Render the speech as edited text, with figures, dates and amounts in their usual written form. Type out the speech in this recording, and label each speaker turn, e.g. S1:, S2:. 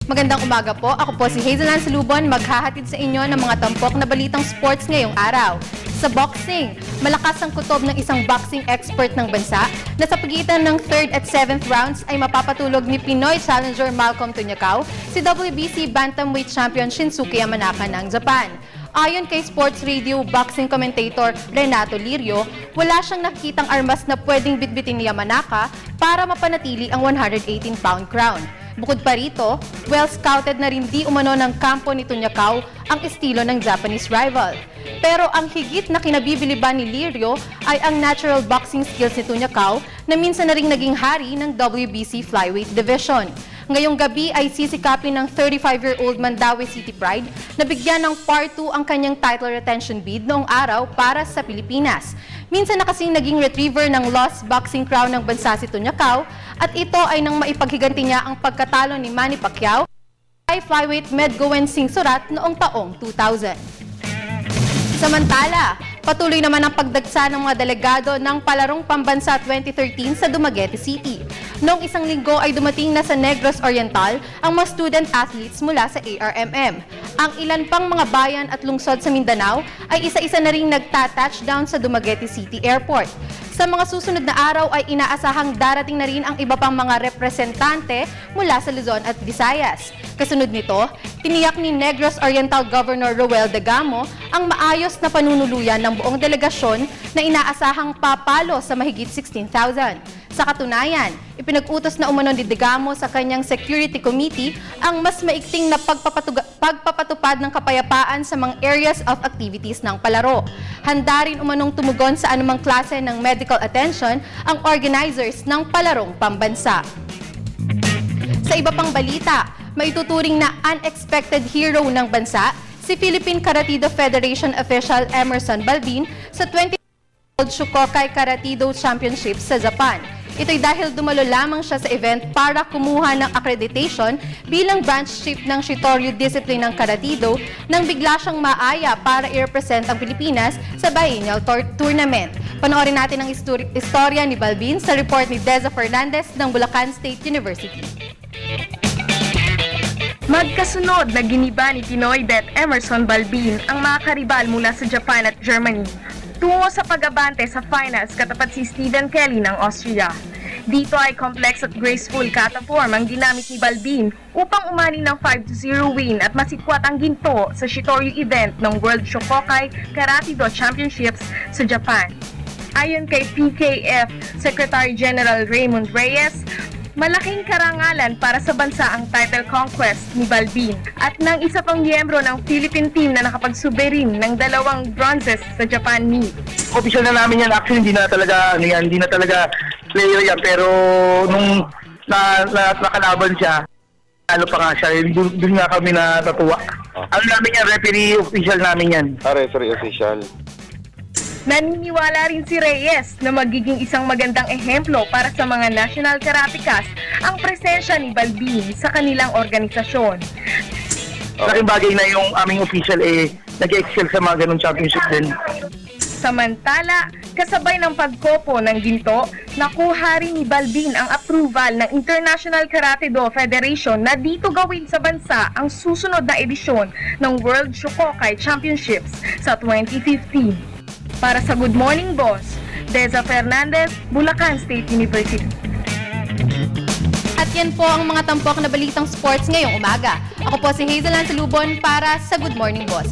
S1: Magandang umaga po. Ako po si Hazel Salubon, maghahatid sa inyo ng mga tampok na balitang sports ngayong araw. Sa boxing, malakas ang kutob ng isang boxing expert ng bansa na sa pagitan ng 3rd at 7th rounds ay mapapatulog ni Pinoy challenger Malcolm Tunyacao si WBC Bantamweight Champion Shinsuke Yamanaka ng Japan. Ayon kay Sports Radio boxing commentator Renato Lirio, wala siyang nakitang armas na pwedeng bitbitin ni Yamanaka para mapanatili ang 118-pound crown. Bukod pa rito, well-scouted na rin di umano ng kampo ni Tunyacao ang estilo ng Japanese rival. Pero ang higit na kinabibiliban ni Lirio ay ang natural boxing skills ni Tunyacao na minsan na ring naging hari ng WBC Flyweight Division. Ngayong gabi ay sisikapin ng 35-year-old Mandaue City Pride na bigyan ng Part 2 ang kanyang title retention bid noong araw para sa Pilipinas. Minsan na kasing naging retriever ng lost boxing crown ng bansa si Tunyacao at ito ay nang maipaghiganti niya ang pagkatalo ni Manny Pacquiao kay flyweight Medgowen Singh Surat noong taong 2000. Samantala, patuloy naman ang pagdagsa ng mga delegado ng Palarong Pambansa 2013 sa Dumaguete City. Noong isang linggo ay dumating na sa Negros Oriental ang mga student athletes mula sa ARMM. Ang ilan pang mga bayan at lungsod sa Mindanao ay isa-isa na ring nagta-touchdown sa Dumaguete City Airport. Sa mga susunod na araw ay inaasahang darating na rin ang iba pang mga representante mula sa Luzon at Visayas. Kasunod nito, tiniyak ni Negros Oriental Governor Roel Degamo ang maayos na panunuluyan ng buong delegasyon na inaasahang papalo sa mahigit 16,000. Sa katunayan, ipinag-utos na umano ni Degamo sa kanyang Security Committee ang mas maigting na pagpapatupad ng kapayapaan sa mga areas of activities ng palaro. Handa rin umanong tumugon sa anumang klase ng medical attention ang organizers ng Palarong Pambansa. Sa iba pang balita, maituturing na unexpected hero ng bansa si Philippine Karate-Do Federation official Emerson Balbin sa 20th World Shokokai Karate-Do Championships sa Japan. Ito'y dahil dumalo lamang siya sa event para kumuha ng accreditation bilang branch chief ng Shitoryu Discipline ng Karate-Do nang bigla siyang maaya para i-represent ang Pilipinas sa biennial tournament. Panoorin natin ang istorya ni Balbin sa report ni Deza Fernandez ng Bulacan State University.
S2: Magkasunod na giniba ni Pinoy Det Emerson Balbin ang mga karibal mula sa Japan at Germany tungo sa pag-abante sa finals katapat si Stephen Kelly ng Austria. Dito ay complex at graceful kata-form ang ginamit ni Balbin upang umani ng 5-0 win at masikwat ang ginto sa Shitoryu event ng World Shokokai Karate-Do Championships sa Japan. Ayon kay PKF Secretary General Raymond Reyes, malaking karangalan para sa bansa ang title conquest ni Balbin at ng isa pang miyembro ng Philippine team na nakapagsuberin ng 2 bronzes sa Japan meet.
S3: Official na namin yan. Actually, hindi na talaga player yan. Pero nung nakalaban siya, ano pa nga siya, doon nga kami natatuwa. Ano namin yan, referee official namin yan.
S4: Referee official.
S2: Naniniwala rin si Reyes na magiging isang magandang ehemplo para sa mga national karatecas ang presensya ni Balbin sa kanilang organisasyon.
S3: Laking bagay na yung aming official nag-excel sa mga ganong championship din.
S2: Samantala, kasabay ng pagkopo ng ginto, nakuha rin ni Balbin ang approval ng International Karate-Do Federation na dito gawin sa bansa ang susunod na edisyon ng World Shokokai Championships sa 2015. Para sa Good Morning Boss, Deza Fernandez, Bulacan State University.
S1: At yan po ang mga tampok na balitang sports ngayong umaga. Ako po si Hazel Salubon para sa Good Morning Boss.